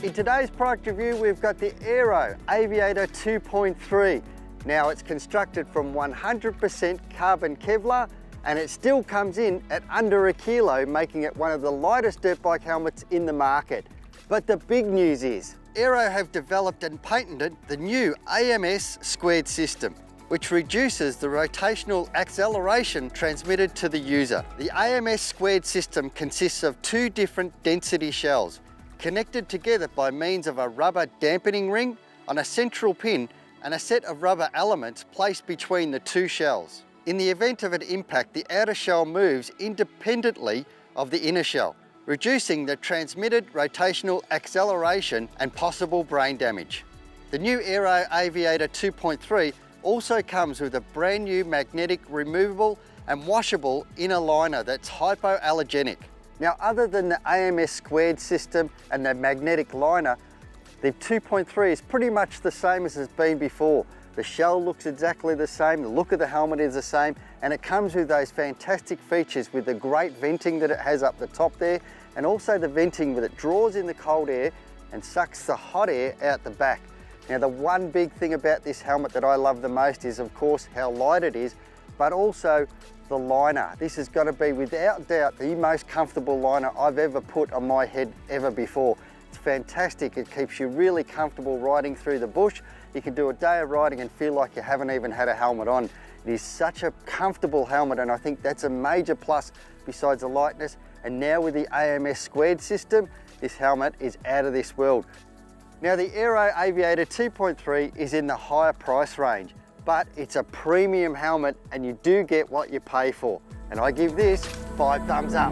In today's product review, we've got the Airoh Aviator 2.3. Now it's constructed from 100% carbon Kevlar and it still comes in at under a kilo, making it one of the lightest dirt bike helmets in the market. But the big news is, Airoh have developed and patented the new AMS squared system, which reduces the rotational acceleration transmitted to the user. The AMS squared system consists of two different density shells, connected together by means of a rubber dampening ring on a central pin and a set of rubber elements placed between the two shells. In the event of an impact, the outer shell moves independently of the inner shell, reducing the transmitted rotational acceleration and possible brain damage. The new Airoh Aviator 2.3 also comes with a brand new magnetic removable and washable inner liner that's hypoallergenic. Now, other than the AMS squared system and the magnetic liner, the 2.3 is pretty much the same as it's been before. The shell looks exactly the same, the look of the helmet is the same, and it comes with those fantastic features with the great venting that it has up the top there, and also the venting that it draws in the cold air and sucks the hot air out the back. Now, the one big thing about this helmet that I love the most is, of course, how light it is, but also the liner. This is going to be, without doubt, the most comfortable liner I've ever put on my head ever before. It's fantastic. It keeps you really comfortable riding through the bush. You can do a day of riding and feel like you haven't even had a helmet on. It is such a comfortable helmet, and I think that's a major plus besides the lightness. And now with the AMS squared system, this helmet is out of this world. Now, the Airoh Aviator 2.3 is in the higher price range, but it's a premium helmet and you do get what you pay for. And I give this 5 thumbs up.